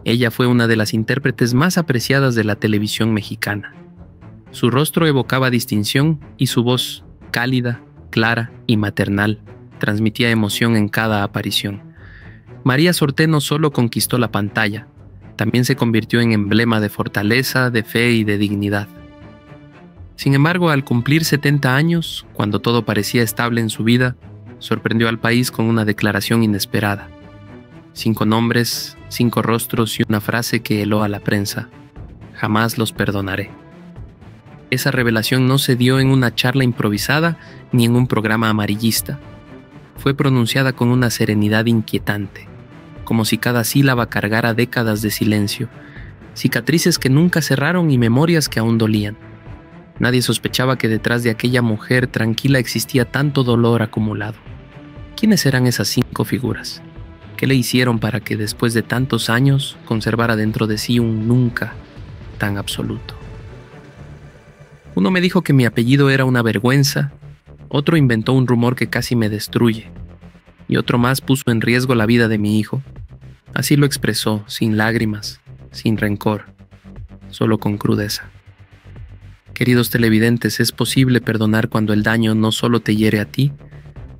Ella fue una de las intérpretes más apreciadas de la televisión mexicana. Su rostro evocaba distinción y su voz, cálida, clara y maternal, transmitía emoción en cada aparición. María Sorté no solo conquistó la pantalla, también se convirtió en emblema de fortaleza, de fe y de dignidad. Sin embargo, al cumplir 70 años, cuando todo parecía estable en su vida, sorprendió al país con una declaración inesperada. 5 nombres, 5 rostros y una frase que heló a la prensa: jamás los perdonaré. Esa revelación no se dio en una charla improvisada ni en un programa amarillista. Fue pronunciada con una serenidad inquietante, como si cada sílaba cargara décadas de silencio, cicatrices que nunca cerraron y memorias que aún dolían. Nadie sospechaba que detrás de aquella mujer tranquila existía tanto dolor acumulado. ¿Quiénes eran esas 5 figuras? ¿Qué le hicieron para que después de tantos años conservara dentro de sí un nunca tan absoluto? Uno me dijo que mi apellido era una vergüenza, otro inventó un rumor que casi me destruye, y otro más puso en riesgo la vida de mi hijo. Así lo expresó, sin lágrimas, sin rencor, solo con crudeza. Queridos televidentes, es posible perdonar cuando el daño no solo te hiere a ti,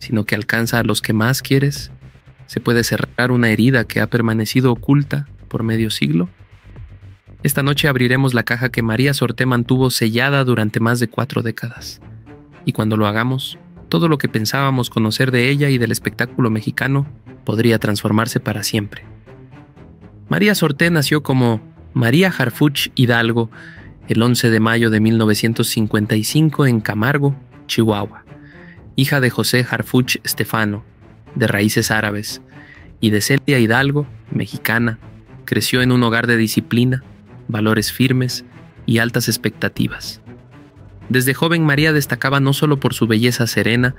sino que alcanza a los que más quieres. ¿Se puede cerrar una herida que ha permanecido oculta por medio siglo? Esta noche abriremos la caja que María Sorté mantuvo sellada durante más de 4 décadas. Y cuando lo hagamos, todo lo que pensábamos conocer de ella y del espectáculo mexicano podría transformarse para siempre. María Sorté nació como María Harfuch Hidalgo el 11 de mayo de 1955 en Camargo, Chihuahua, hija de José Harfuch Stefano, de raíces árabes, y de Celia Hidalgo, mexicana. Creció en un hogar de disciplina, valores firmes y altas expectativas. Desde joven María destacaba no solo por su belleza serena,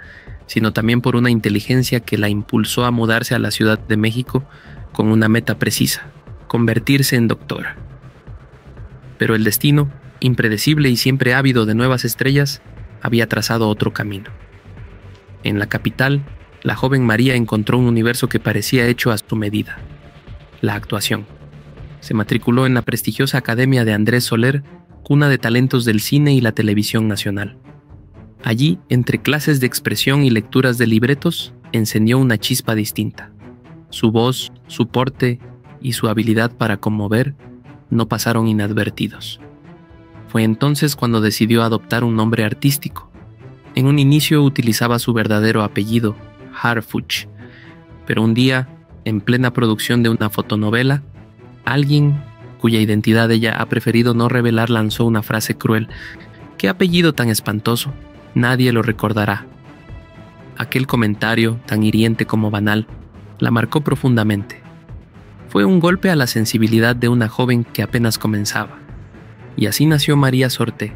sino también por una inteligencia que la impulsó a mudarse a la Ciudad de México con una meta precisa: convertirse en doctora. Pero el destino, impredecible y siempre ávido de nuevas estrellas, había trazado otro camino. En la capital, la joven María encontró un universo que parecía hecho a su medida: la actuación. Se matriculó en la prestigiosa Academia de Andrés Soler, cuna de talentos del cine y la televisión nacional. Allí, entre clases de expresión y lecturas de libretos, encendió una chispa distinta. Su voz, su porte y su habilidad para conmover no pasaron inadvertidos. Fue entonces cuando decidió adoptar un nombre artístico. En un inicio utilizaba su verdadero apellido, Harfuch, pero un día, en plena producción de una fotonovela, alguien cuya identidad ella ha preferido no revelar lanzó una frase cruel: «¿Qué apellido tan espantoso? Nadie lo recordará». Aquel comentario, tan hiriente como banal, la marcó profundamente. Fue un golpe a la sensibilidad de una joven que apenas comenzaba. Y así nació María Sorté,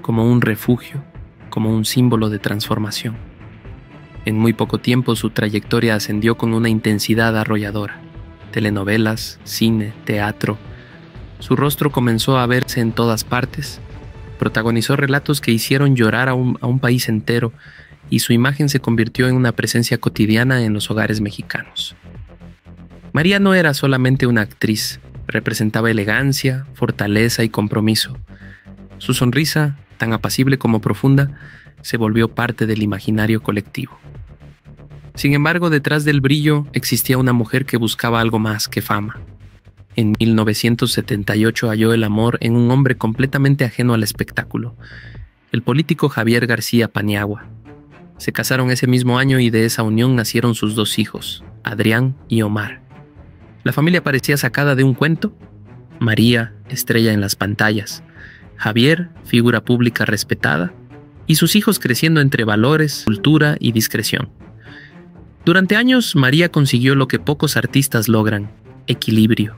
como un refugio, como un símbolo de transformación. En muy poco tiempo su trayectoria ascendió con una intensidad arrolladora. Telenovelas, cine, teatro. Su rostro comenzó a verse en todas partes. Protagonizó relatos que hicieron llorar a un país entero, y su imagen se convirtió en una presencia cotidiana en los hogares mexicanos. María no era solamente una actriz, representaba elegancia, fortaleza y compromiso. Su sonrisa, tan apacible como profunda, se volvió parte del imaginario colectivo. Sin embargo, detrás del brillo existía una mujer que buscaba algo más que fama. En 1978 halló el amor en un hombre completamente ajeno al espectáculo, el político Javier García Paniagua. Se casaron ese mismo año y de esa unión nacieron sus 2 hijos, Adrián y Omar. La familia parecía sacada de un cuento. María, estrella en las pantallas; Javier, figura pública respetada; y sus hijos creciendo entre valores, cultura y discreción. Durante años, María consiguió lo que pocos artistas logran: equilibrio.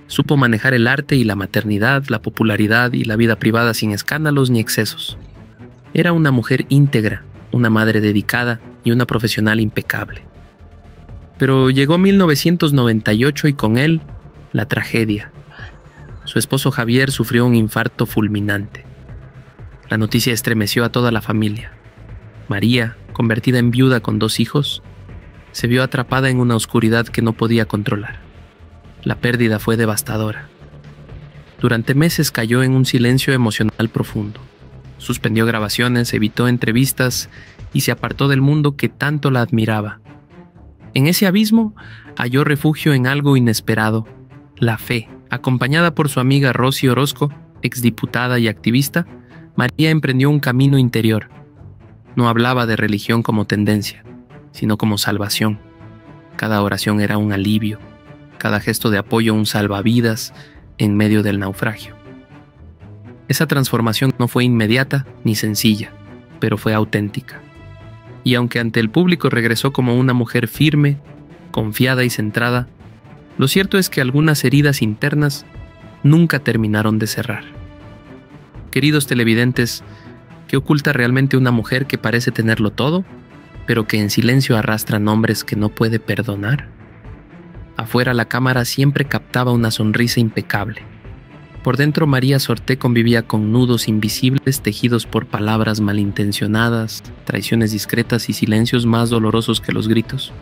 Supo manejar el arte y la maternidad, la popularidad y la vida privada sin escándalos ni excesos. Era una mujer íntegra, una madre dedicada y una profesional impecable. Pero llegó 1998 y con él, la tragedia. Su esposo Javier sufrió un infarto fulminante. La noticia estremeció a toda la familia. María, convertida en viuda con 2 hijos, se vio atrapada en una oscuridad que no podía controlar. La pérdida fue devastadora. Durante meses cayó en un silencio emocional profundo. Suspendió grabaciones, evitó entrevistas y se apartó del mundo que tanto la admiraba. En ese abismo halló refugio en algo inesperado: la fe. Acompañada por su amiga Rosy Orozco, exdiputada y activista, María emprendió un camino interior. No hablaba de religión como tendencia, sino como salvación. Cada oración era un alivio, cada gesto de apoyo un salvavidas en medio del naufragio. Esa transformación no fue inmediata ni sencilla, pero fue auténtica. Y aunque ante el público regresó como una mujer firme, confiada y centrada, lo cierto es que algunas heridas internas nunca terminaron de cerrar. Queridos televidentes, ¿qué oculta realmente una mujer que parece tenerlo todo, pero que en silencio arrastra nombres que no puede perdonar? Afuera la cámara siempre captaba una sonrisa impecable. Por dentro María Sorté convivía con nudos invisibles tejidos por palabras malintencionadas, traiciones discretas y silencios más dolorosos que los gritos.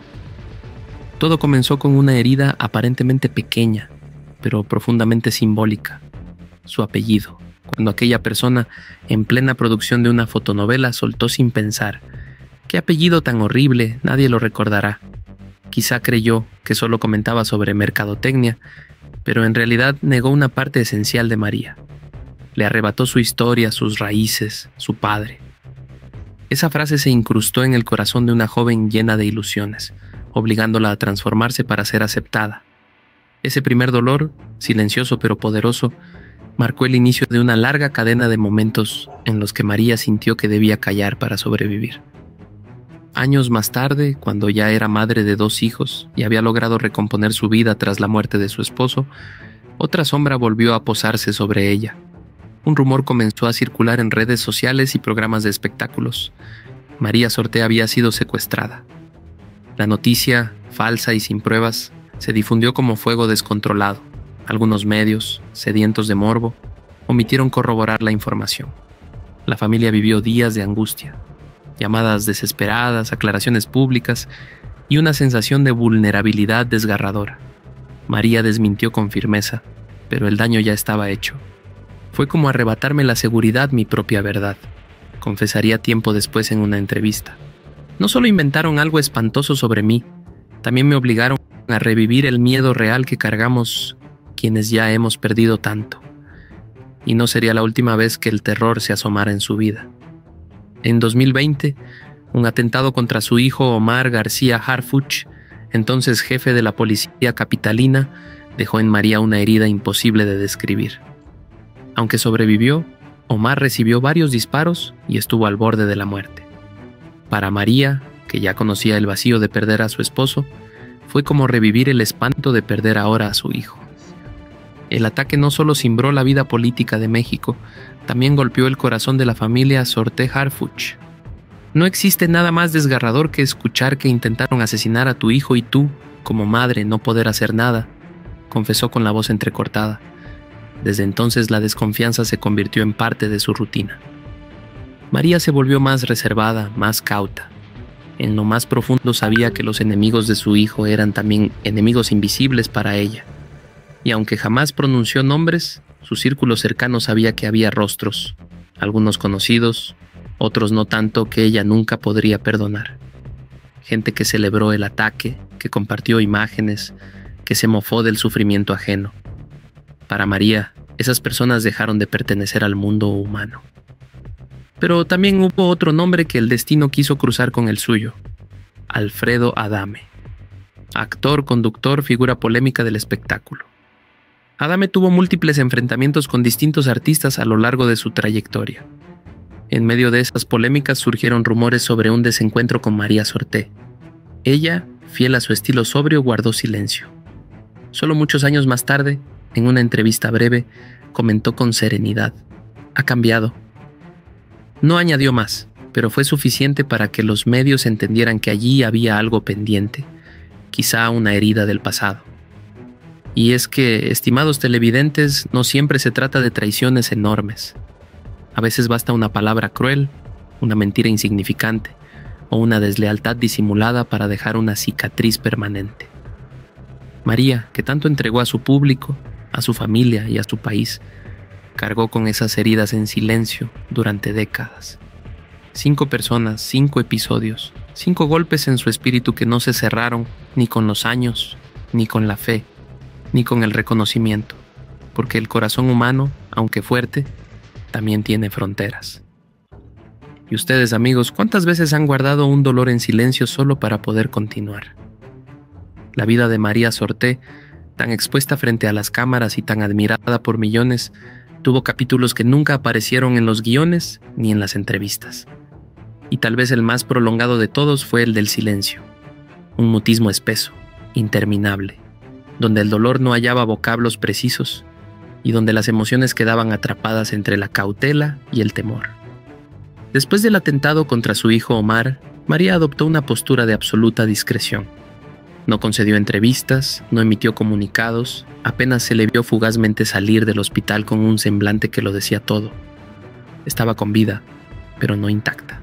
Todo comenzó con una herida aparentemente pequeña, pero profundamente simbólica: su apellido. Cuando aquella persona, en plena producción de una fotonovela, soltó sin pensar: «¿Qué apellido tan horrible? Nadie lo recordará». Quizá creyó que solo comentaba sobre mercadotecnia, pero en realidad negó una parte esencial de María. Le arrebató su historia, sus raíces, su padre. Esa frase se incrustó en el corazón de una joven llena de ilusiones, obligándola a transformarse para ser aceptada. Ese primer dolor, silencioso pero poderoso, marcó el inicio de una larga cadena de momentos en los que María sintió que debía callar para sobrevivir. Años más tarde, cuando ya era madre de 2 hijos y había logrado recomponer su vida tras la muerte de su esposo, otra sombra volvió a posarse sobre ella. Un rumor comenzó a circular en redes sociales y programas de espectáculos. María Sorté había sido secuestrada. La noticia, falsa y sin pruebas, se difundió como fuego descontrolado. Algunos medios, sedientos de morbo, omitieron corroborar la información. La familia vivió días de angustia, llamadas desesperadas, aclaraciones públicas y una sensación de vulnerabilidad desgarradora. María desmintió con firmeza, pero el daño ya estaba hecho. Fue como arrebatarme la seguridad, mi propia verdad, confesaría tiempo después en una entrevista. No solo inventaron algo espantoso sobre mí, también me obligaron a revivir el miedo real que cargamos quienes ya hemos perdido tanto. Y no sería la última vez que el terror se asomara en su vida. En 2020, un atentado contra su hijo Omar García Harfuch, entonces jefe de la policía capitalina, dejó en María una herida imposible de describir. Aunque sobrevivió, Omar recibió varios disparos y estuvo al borde de la muerte. Para María, que ya conocía el vacío de perder a su esposo, fue como revivir el espanto de perder ahora a su hijo. El ataque no solo cimbró la vida política de México, también golpeó el corazón de la familia Sorté Harfuch. No existe nada más desgarrador que escuchar que intentaron asesinar a tu hijo y tú, como madre, no poder hacer nada, confesó con la voz entrecortada. Desde entonces la desconfianza se convirtió en parte de su rutina. María se volvió más reservada, más cauta. En lo más profundo sabía que los enemigos de su hijo eran también enemigos invisibles para ella. Y aunque jamás pronunció nombres, su círculo cercano sabía que había rostros, algunos conocidos, otros no tanto, que ella nunca podría perdonar. Gente que celebró el ataque, que compartió imágenes, que se mofó del sufrimiento ajeno. Para María, esas personas dejaron de pertenecer al mundo humano. Pero también hubo otro nombre que el destino quiso cruzar con el suyo: Alfredo Adame. Actor, conductor, figura polémica del espectáculo. Adame tuvo múltiples enfrentamientos con distintos artistas a lo largo de su trayectoria. En medio de esas polémicas surgieron rumores sobre un desencuentro con María Sorté. Ella, fiel a su estilo sobrio, guardó silencio. Solo muchos años más tarde, en una entrevista breve, comentó con serenidad: «Ha cambiado». No añadió más, pero fue suficiente para que los medios entendieran que allí había algo pendiente, quizá una herida del pasado. Y es que, estimados televidentes, no siempre se trata de traiciones enormes. A veces basta una palabra cruel, una mentira insignificante o una deslealtad disimulada para dejar una cicatriz permanente. María, que tanto entregó a su público, a su familia y a su país, cargó con esas heridas en silencio durante décadas. 5 personas, 5 episodios, 5 golpes en su espíritu que no se cerraron ni con los años, ni con la fe, ni con el reconocimiento, porque el corazón humano, aunque fuerte, también tiene fronteras. Y ustedes, amigos, ¿cuántas veces han guardado un dolor en silencio solo para poder continuar? La vida de María Sorté, tan expuesta frente a las cámaras y tan admirada por millones, tuvo capítulos que nunca aparecieron en los guiones ni en las entrevistas. Y tal vez el más prolongado de todos fue el del silencio, un mutismo espeso, interminable, donde el dolor no hallaba vocablos precisos y donde las emociones quedaban atrapadas entre la cautela y el temor. Después del atentado contra su hijo Omar, María adoptó una postura de absoluta discreción. No concedió entrevistas, no emitió comunicados, apenas se le vio fugazmente salir del hospital con un semblante que lo decía todo. Estaba con vida, pero no intacta.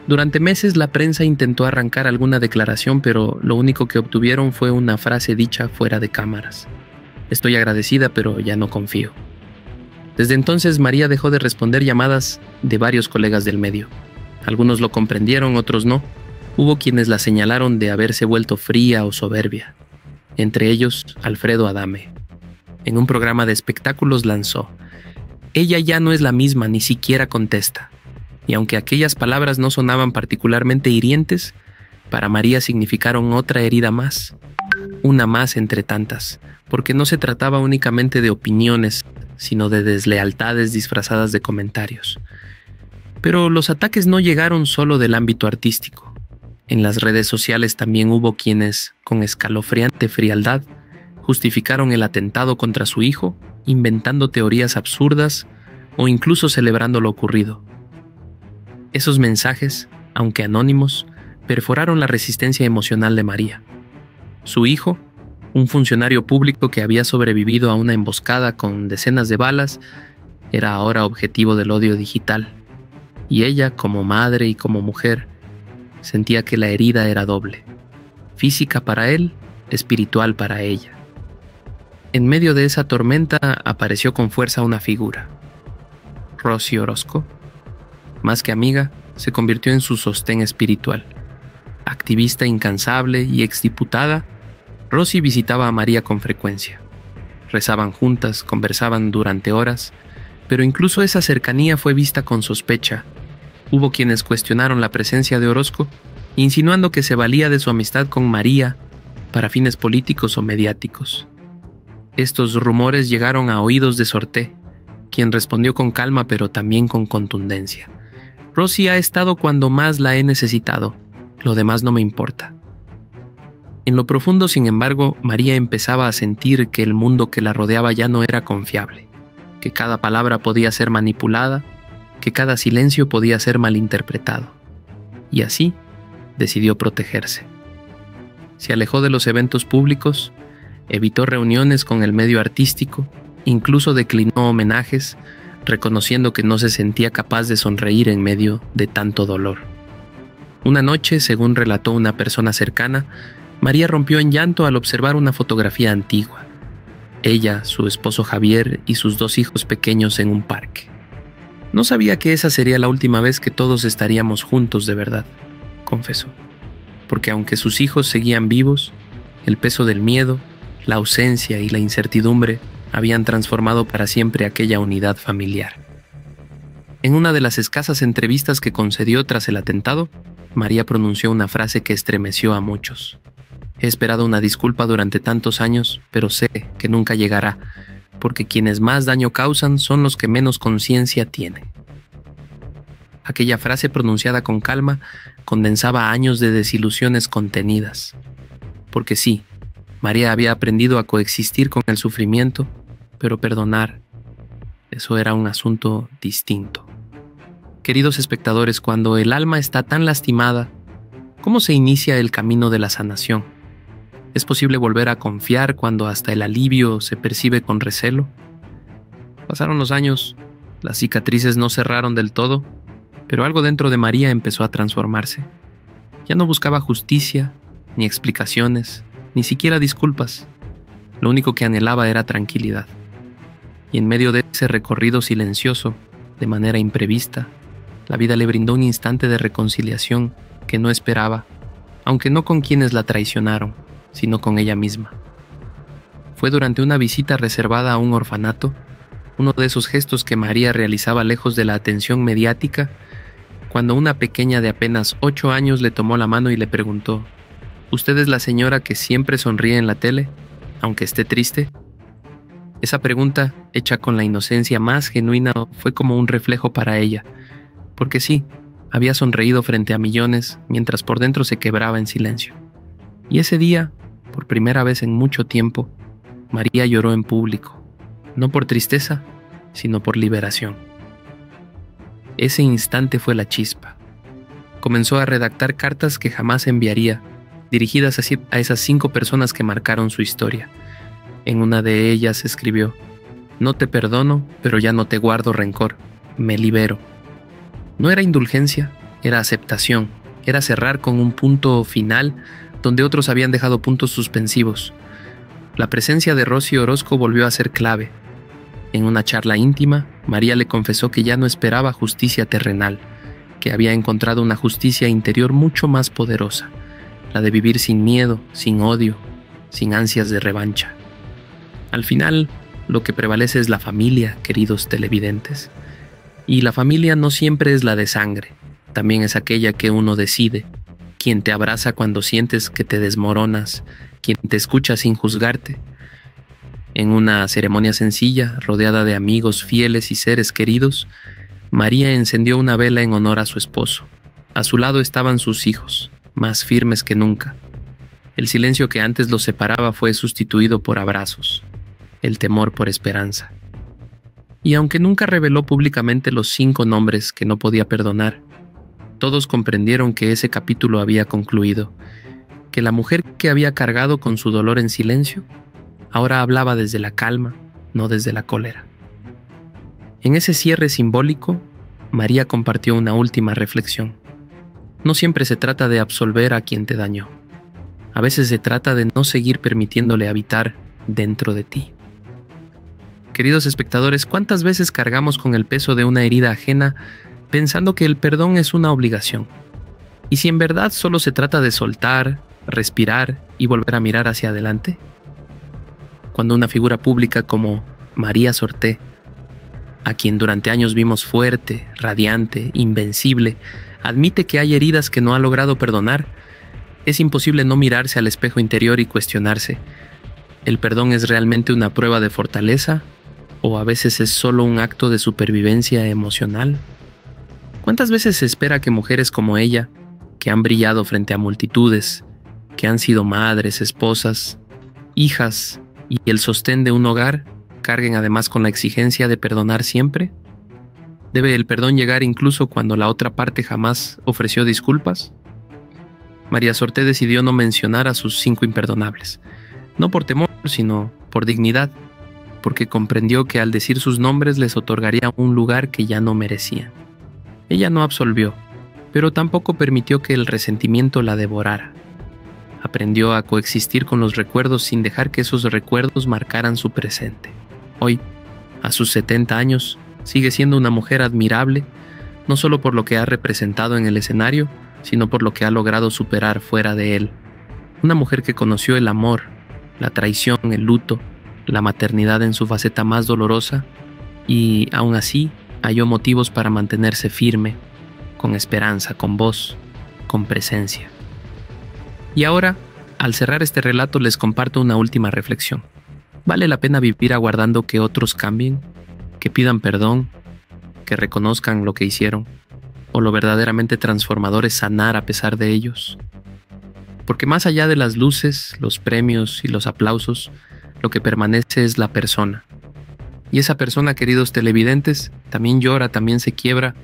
Durante meses la prensa intentó arrancar alguna declaración, pero lo único que obtuvieron fue una frase dicha fuera de cámaras. Estoy agradecida, pero ya no confío. Desde entonces María dejó de responder llamadas de varios colegas del medio. Algunos lo comprendieron, otros no. Hubo quienes la señalaron de haberse vuelto fría o soberbia. Entre ellos, Alfredo Adame. En un programa de espectáculos lanzó: ella ya no es la misma, ni siquiera contesta. Y aunque aquellas palabras no sonaban particularmente hirientes, para María significaron otra herida más. Una más entre tantas, porque no se trataba únicamente de opiniones, sino de deslealtades disfrazadas de comentarios. Pero los ataques no llegaron solo del ámbito artístico. En las redes sociales también hubo quienes, con escalofriante frialdad, justificaron el atentado contra su hijo, inventando teorías absurdas o incluso celebrando lo ocurrido. Esos mensajes, aunque anónimos, perforaron la resistencia emocional de María. Su hijo, un funcionario público que había sobrevivido a una emboscada con decenas de balas, era ahora objetivo del odio digital. Y ella, como madre y como mujer, sentía que la herida era doble: física para él, espiritual para ella. En medio de esa tormenta apareció con fuerza una figura: Rosy Orozco. Más que amiga, se convirtió en su sostén espiritual. Activista incansable y exdiputada, Rosy visitaba a María con frecuencia. Rezaban juntas, conversaban durante horas, pero incluso esa cercanía fue vista con sospecha. Hubo quienes cuestionaron la presencia de Orozco, insinuando que se valía de su amistad con María para fines políticos o mediáticos. Estos rumores llegaron a oídos de Sorté, quien respondió con calma pero también con contundencia: Rosy ha estado cuando más la he necesitado, lo demás no me importa. En lo profundo, sin embargo, María empezaba a sentir que el mundo que la rodeaba ya no era confiable, que cada palabra podía ser manipulada, que cada silencio podía ser malinterpretado. Y así decidió protegerse. Se alejó de los eventos públicos, evitó reuniones con el medio artístico, incluso declinó homenajes, reconociendo que no se sentía capaz de sonreír en medio de tanto dolor. Una noche, según relató una persona cercana, María rompió en llanto al observar una fotografía antigua. Ella, su esposo Javier y sus 2 hijos pequeños en un parque. No sabía que esa sería la última vez que todos estaríamos juntos de verdad, confesó. Porque aunque sus hijos seguían vivos, el peso del miedo, la ausencia y la incertidumbre habían transformado para siempre aquella unidad familiar. En una de las escasas entrevistas que concedió tras el atentado, María pronunció una frase que estremeció a muchos. He esperado una disculpa durante tantos años, pero sé que nunca llegará, porque quienes más daño causan son los que menos conciencia tienen. Aquella frase pronunciada con calma condensaba años de desilusiones contenidas. Porque sí, María había aprendido a coexistir con el sufrimiento, pero perdonar, eso era un asunto distinto. Queridos espectadores, cuando el alma está tan lastimada, ¿cómo se inicia el camino de la sanación? ¿Es posible volver a confiar cuando hasta el alivio se percibe con recelo? Pasaron los años, las cicatrices no cerraron del todo, pero algo dentro de María empezó a transformarse. Ya no buscaba justicia, ni explicaciones, ni siquiera disculpas. Lo único que anhelaba era tranquilidad. Y en medio de ese recorrido silencioso, de manera imprevista, la vida le brindó un instante de reconciliación que no esperaba, aunque no con quienes la traicionaron, sino con ella misma. Fue durante una visita reservada a un orfanato, uno de esos gestos que María realizaba lejos de la atención mediática, cuando una pequeña de apenas 8 años le tomó la mano y le preguntó: ¿Usted es la señora que siempre sonríe en la tele, aunque esté triste? Esa pregunta, hecha con la inocencia más genuina, fue como un reflejo para ella, porque sí, había sonreído frente a millones mientras por dentro se quebraba en silencio. Y ese día, por primera vez en mucho tiempo, María lloró en público, no por tristeza, sino por liberación. Ese instante fue la chispa. Comenzó a redactar cartas que jamás enviaría, dirigidas a esas 5 personas que marcaron su historia. En una de ellas escribió: «No te perdono, pero ya no te guardo rencor. Me libero». No era indulgencia, era aceptación, era cerrar con un punto final donde otros habían dejado puntos suspensivos. La presencia de Rosy Orozco volvió a ser clave. En una charla íntima, María le confesó que ya no esperaba justicia terrenal, que había encontrado una justicia interior mucho más poderosa, la de vivir sin miedo, sin odio, sin ansias de revancha. Al final, lo que prevalece es la familia, queridos televidentes. Y la familia no siempre es la de sangre, también es aquella que uno decide, quien te abraza cuando sientes que te desmoronas, quien te escucha sin juzgarte. En una ceremonia sencilla, rodeada de amigos fieles y seres queridos, María encendió una vela en honor a su esposo. A su lado estaban sus hijos, más firmes que nunca. El silencio que antes los separaba fue sustituido por abrazos, el temor por esperanza. Y aunque nunca reveló públicamente los 5 nombres que no podía perdonar, todos comprendieron que ese capítulo había concluido, que la mujer que había cargado con su dolor en silencio, ahora hablaba desde la calma, no desde la cólera. En ese cierre simbólico, María compartió una última reflexión. No siempre se trata de absolver a quien te dañó. A veces se trata de no seguir permitiéndole habitar dentro de ti. Queridos espectadores, ¿cuántas veces cargamos con el peso de una herida ajena pensando que el perdón es una obligación? ¿Y si en verdad solo se trata de soltar, respirar y volver a mirar hacia adelante? Cuando una figura pública como María Sorté, a quien durante años vimos fuerte, radiante, invencible, admite que hay heridas que no ha logrado perdonar, es imposible no mirarse al espejo interior y cuestionarse: ¿el perdón es realmente una prueba de fortaleza o a veces es solo un acto de supervivencia emocional? ¿Cuántas veces se espera que mujeres como ella, que han brillado frente a multitudes, que han sido madres, esposas, hijas y el sostén de un hogar, carguen además con la exigencia de perdonar siempre? ¿Debe el perdón llegar incluso cuando la otra parte jamás ofreció disculpas? María Sorté decidió no mencionar a sus 5 imperdonables, no por temor, sino por dignidad, porque comprendió que al decir sus nombres les otorgaría un lugar que ya no merecían. Ella no absolvió, pero tampoco permitió que el resentimiento la devorara. Aprendió a coexistir con los recuerdos sin dejar que esos recuerdos marcaran su presente. Hoy, a sus 70 años, sigue siendo una mujer admirable, no solo por lo que ha representado en el escenario, sino por lo que ha logrado superar fuera de él. Una mujer que conoció el amor, la traición, el luto, la maternidad en su faceta más dolorosa, y aún así halló motivos para mantenerse firme, con esperanza, con voz, con presencia. Y ahora, al cerrar este relato, les comparto una última reflexión. ¿Vale la pena vivir aguardando que otros cambien, que pidan perdón, que reconozcan lo que hicieron? ¿O lo verdaderamente transformador es sanar a pesar de ellos? Porque más allá de las luces, los premios y los aplausos, lo que permanece es la persona. Y esa persona, queridos televidentes, también llora, también se quiebra,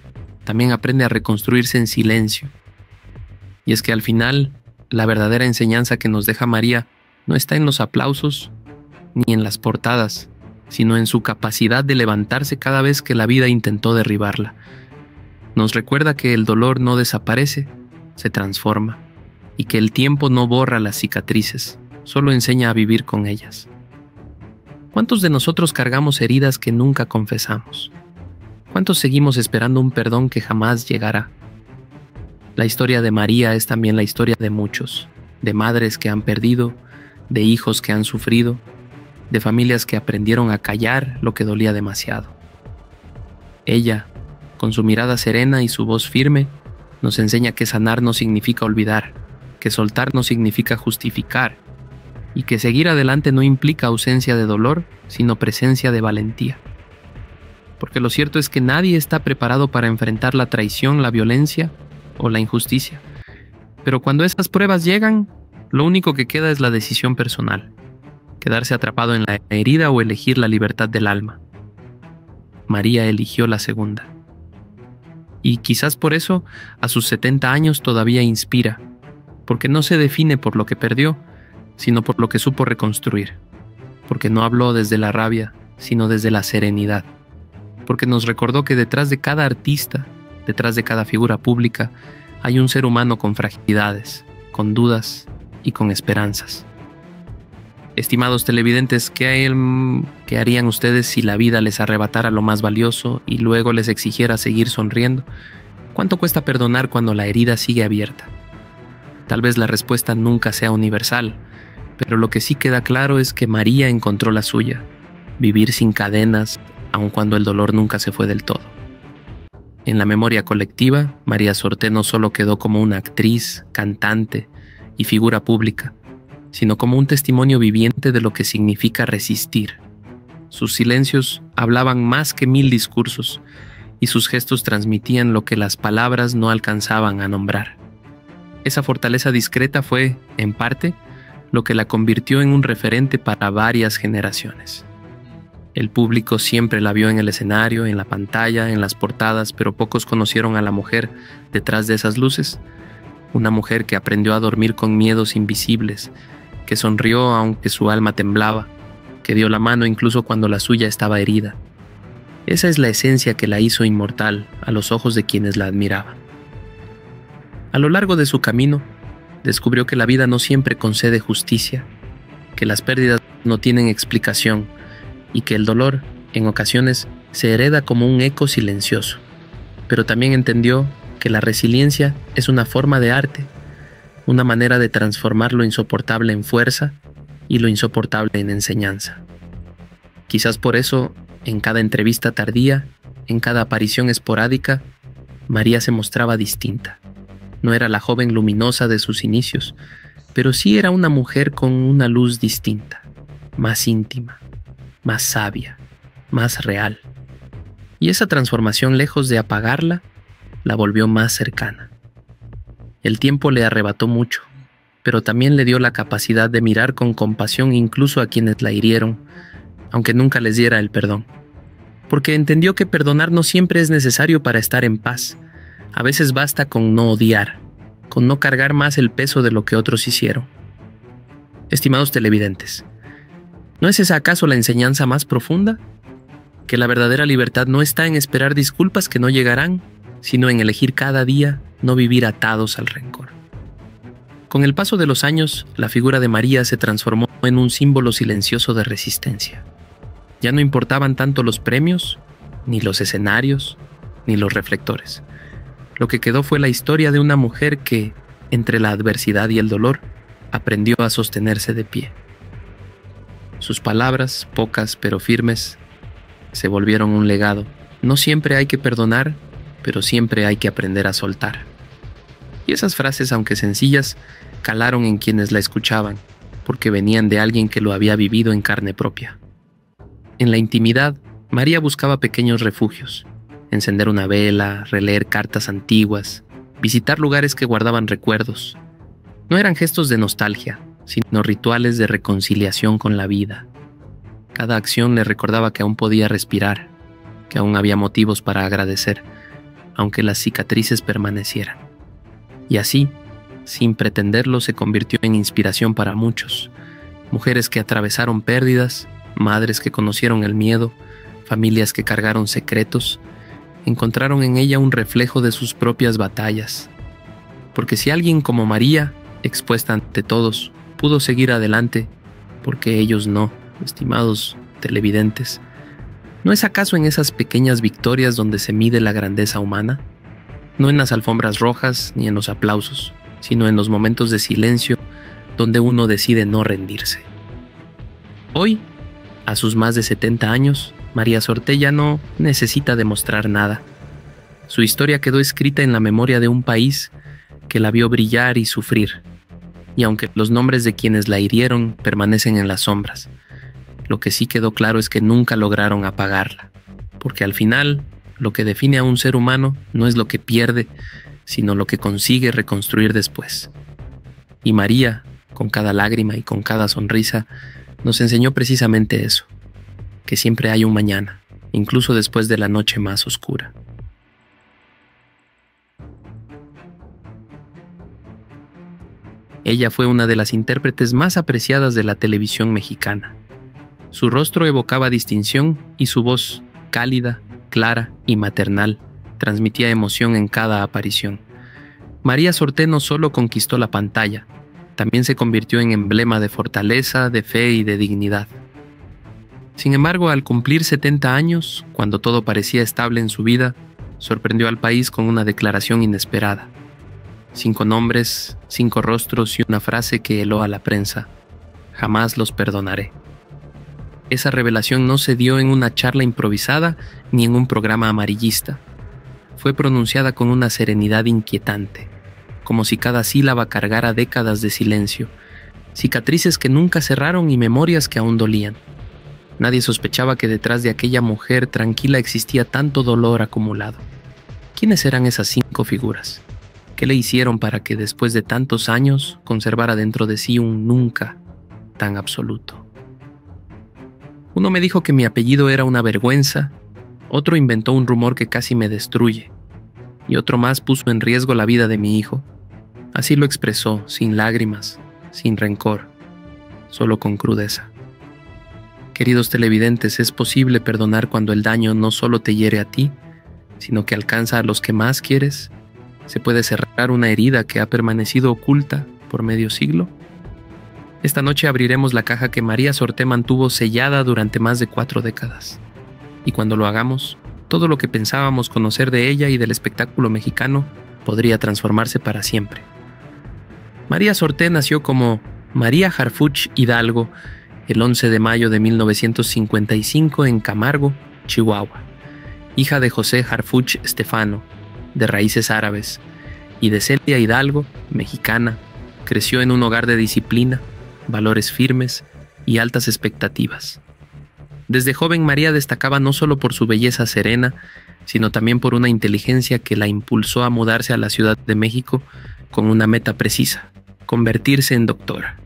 también aprende a reconstruirse en silencio. Y es que al final, la verdadera enseñanza que nos deja María no está en los aplausos ni en las portadas, sino en su capacidad de levantarse cada vez que la vida intentó derribarla. Nos recuerda que el dolor no desaparece, se transforma, y que el tiempo no borra las cicatrices, solo enseña a vivir con ellas. ¿Cuántos de nosotros cargamos heridas que nunca confesamos? ¿Cuántos seguimos esperando un perdón que jamás llegará? La historia de María es también la historia de muchos, de madres que han perdido, de hijos que han sufrido, de familias que aprendieron a callar lo que dolía demasiado. Ella, con su mirada serena y su voz firme, nos enseña que sanar no significa olvidar, que soltar no significa justificar, y que seguir adelante no implica ausencia de dolor, sino presencia de valentía. Porque lo cierto es que nadie está preparado para enfrentar la traición, la violencia o la injusticia. Pero cuando esas pruebas llegan, lo único que queda es la decisión personal, quedarse atrapado en la herida o elegir la libertad del alma. María eligió la segunda. Y quizás por eso, a sus 70 años todavía inspira, porque no se define por lo que perdió, sino por lo que supo reconstruir, porque no habló desde la rabia, sino desde la serenidad, porque nos recordó que detrás de cada artista, detrás de cada figura pública, hay un ser humano con fragilidades, con dudas y con esperanzas. Estimados televidentes, ¿qué harían ustedes si la vida les arrebatara lo más valioso y luego les exigiera seguir sonriendo? ¿Cuánto cuesta perdonar cuando la herida sigue abierta? Tal vez la respuesta nunca sea universal, pero lo que sí queda claro es que María encontró la suya: vivir sin cadenas, aun cuando el dolor nunca se fue del todo. En la memoria colectiva, María Sorté no solo quedó como una actriz, cantante y figura pública, sino como un testimonio viviente de lo que significa resistir. Sus silencios hablaban más que 1000 discursos, y sus gestos transmitían lo que las palabras no alcanzaban a nombrar. Esa fortaleza discreta fue, en parte, lo que la convirtió en un referente para varias generaciones. El público siempre la vio en el escenario, en la pantalla, en las portadas, pero pocos conocieron a la mujer detrás de esas luces. Una mujer que aprendió a dormir con miedos invisibles, que sonrió aunque su alma temblaba, que dio la mano incluso cuando la suya estaba herida. Esa es la esencia que la hizo inmortal a los ojos de quienes la admiraban. A lo largo de su camino, descubrió que la vida no siempre concede justicia, que las pérdidas no tienen explicación y que el dolor, en ocasiones, se hereda como un eco silencioso. Pero también entendió que la resiliencia es una forma de arte, una manera de transformar lo insoportable en fuerza y lo insoportable en enseñanza. Quizás por eso, en cada entrevista tardía, en cada aparición esporádica, María se mostraba distinta. No era la joven luminosa de sus inicios, pero sí era una mujer con una luz distinta, más íntima, más sabia, más real. Y esa transformación, lejos de apagarla, la volvió más cercana. El tiempo le arrebató mucho, pero también le dio la capacidad de mirar con compasión incluso a quienes la hirieron, aunque nunca les diera el perdón. Porque entendió que perdonar no siempre es necesario para estar en paz. A veces basta con no odiar, con no cargar más el peso de lo que otros hicieron. Estimados televidentes, ¿no es esa acaso la enseñanza más profunda? Que la verdadera libertad no está en esperar disculpas que no llegarán, sino en elegir cada día no vivir atados al rencor. Con el paso de los años, la figura de María se transformó en un símbolo silencioso de resistencia. Ya no importaban tanto los premios, ni los escenarios, ni los reflectores. Lo que quedó fue la historia de una mujer que, entre la adversidad y el dolor, aprendió a sostenerse de pie. Sus palabras, pocas pero firmes, se volvieron un legado. No siempre hay que perdonar, pero siempre hay que aprender a soltar. Y esas frases, aunque sencillas, calaron en quienes la escuchaban, porque venían de alguien que lo había vivido en carne propia. En la intimidad, María buscaba pequeños refugios: encender una vela, releer cartas antiguas, visitar lugares que guardaban recuerdos. No eran gestos de nostalgia, sino rituales de reconciliación con la vida. Cada acción le recordaba que aún podía respirar, que aún había motivos para agradecer, aunque las cicatrices permanecieran. Y así, sin pretenderlo, se convirtió en inspiración para muchos. Mujeres que atravesaron pérdidas, madres que conocieron el miedo, familias que cargaron secretos, encontraron en ella un reflejo de sus propias batallas. Porque si alguien como María, expuesta ante todos, pudo seguir adelante, ¿por qué ellos no, estimados televidentes? televidentes, ¿no es acaso en esas pequeñas victorias donde se mide la grandeza humana? No en las alfombras rojas ni en los aplausos, sino en los momentos de silencio donde uno decide no rendirse. Hoy, a sus más de 70 años, María Sorté ya no necesita demostrar nada. Su historia quedó escrita en la memoria de un país que la vio brillar y sufrir, y aunque los nombres de quienes la hirieron permanecen en las sombras, lo que sí quedó claro es que nunca lograron apagarla, porque al final lo que define a un ser humano no es lo que pierde, sino lo que consigue reconstruir después. Y María, con cada lágrima y con cada sonrisa, nos enseñó precisamente eso, que siempre hay un mañana, incluso después de la noche más oscura. Ella fue una de las intérpretes más apreciadas de la televisión mexicana. Su rostro evocaba distinción y su voz, cálida, clara y maternal, transmitía emoción en cada aparición. María Sorté no solo conquistó la pantalla, también se convirtió en emblema de fortaleza, de fe y de dignidad. Sin embargo, al cumplir 70 años, cuando todo parecía estable en su vida, sorprendió al país con una declaración inesperada. 5 nombres, 5 rostros y una frase que heló a la prensa: jamás los perdonaré. Esa revelación no se dio en una charla improvisada ni en un programa amarillista. Fue pronunciada con una serenidad inquietante, como si cada sílaba cargara décadas de silencio, cicatrices que nunca cerraron y memorias que aún dolían. Nadie sospechaba que detrás de aquella mujer tranquila existía tanto dolor acumulado. ¿Quiénes eran esas 5 figuras? ¿Qué le hicieron para que después de tantos años conservara dentro de sí un nunca tan absoluto? Uno me dijo que mi apellido era una vergüenza, otro inventó un rumor que casi me destruye, y otro más puso en riesgo la vida de mi hijo. Así lo expresó, sin lágrimas, sin rencor, solo con crudeza. Queridos televidentes, es posible perdonar cuando el daño no solo te hiere a ti, sino que alcanza a los que más quieres. ¿Se puede cerrar una herida que ha permanecido oculta por medio siglo? Esta noche abriremos la caja que María Sorté mantuvo sellada durante más de 4 décadas. Y cuando lo hagamos, todo lo que pensábamos conocer de ella y del espectáculo mexicano podría transformarse para siempre. María Sorté nació como María Harfuch Hidalgo el 11 de mayo de 1955 en Camargo, Chihuahua, hija de José Harfuch Estefano, de raíces árabes, y de Celia Hidalgo, mexicana. Creció en un hogar de disciplina, valores firmes y altas expectativas. Desde joven María destacaba no solo por su belleza serena, sino también por una inteligencia que la impulsó a mudarse a la Ciudad de México con una meta precisa: convertirse en doctora.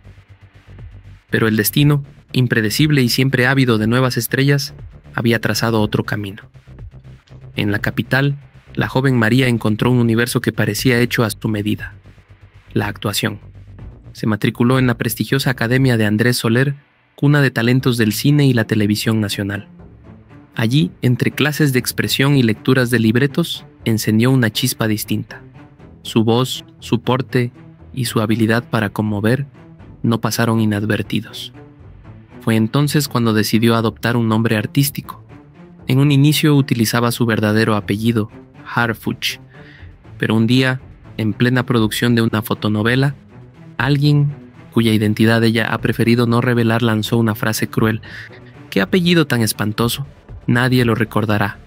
Pero el destino, impredecible y siempre ávido de nuevas estrellas, había trazado otro camino. En la capital, la joven María encontró un universo que parecía hecho a su medida: la actuación. Se matriculó en la prestigiosa Academia de Andrés Soler, cuna de talentos del cine y la televisión nacional. Allí, entre clases de expresión y lecturas de libretos, encendió una chispa distinta. Su voz, su porte y su habilidad para conmover no pasaron inadvertidos. Fue entonces cuando decidió adoptar un nombre artístico. En un inicio utilizaba su verdadero apellido, Harfuch, pero un día, en plena producción de una fotonovela, alguien cuya identidad ella ha preferido no revelar lanzó una frase cruel: «¿Qué apellido tan espantoso? Nadie lo recordará».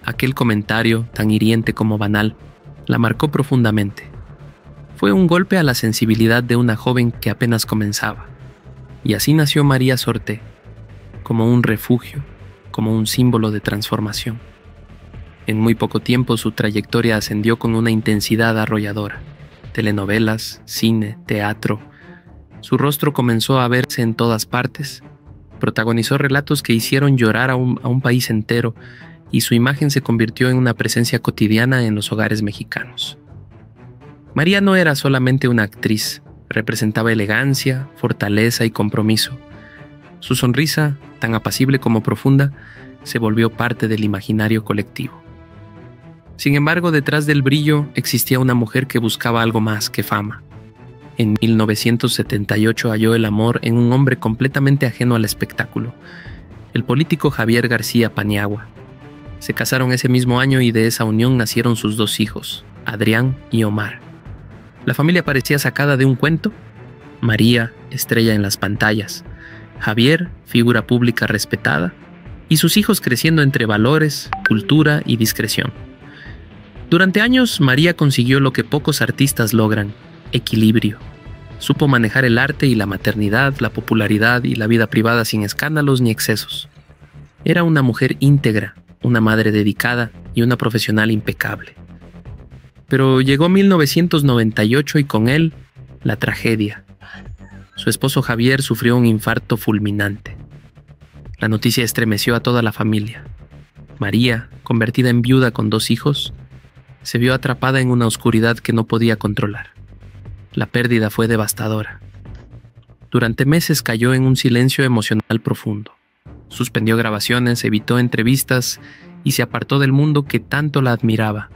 Aquel comentario, tan hiriente como banal, la marcó profundamente. Fue un golpe a la sensibilidad de una joven que apenas comenzaba. Y así nació María Sorté, como un refugio, como un símbolo de transformación. En muy poco tiempo su trayectoria ascendió con una intensidad arrolladora. Telenovelas, cine, teatro. Su rostro comenzó a verse en todas partes. Protagonizó relatos que hicieron llorar a un país entero, y su imagen se convirtió en una presencia cotidiana en los hogares mexicanos. María no era solamente una actriz, representaba elegancia, fortaleza y compromiso. Su sonrisa, tan apacible como profunda, se volvió parte del imaginario colectivo. Sin embargo, detrás del brillo existía una mujer que buscaba algo más que fama. En 1978 halló el amor en un hombre completamente ajeno al espectáculo, el político Javier García Paniagua. Se casaron ese mismo año y de esa unión nacieron sus 2 hijos, Adrián y Omar. La familia parecía sacada de un cuento. María, estrella en las pantallas. Javier, figura pública respetada. Y sus hijos creciendo entre valores, cultura y discreción. Durante años, María consiguió lo que pocos artistas logran: equilibrio. Supo manejar el arte y la maternidad, la popularidad y la vida privada sin escándalos ni excesos. Era una mujer íntegra, una madre dedicada y una profesional impecable. Pero llegó 1998 y con él, la tragedia. Su esposo Javier sufrió un infarto fulminante. La noticia estremeció a toda la familia. María, convertida en viuda con 2 hijos, se vio atrapada en una oscuridad que no podía controlar. La pérdida fue devastadora. Durante meses cayó en un silencio emocional profundo. Suspendió grabaciones, evitó entrevistas y se apartó del mundo que tanto la admiraba.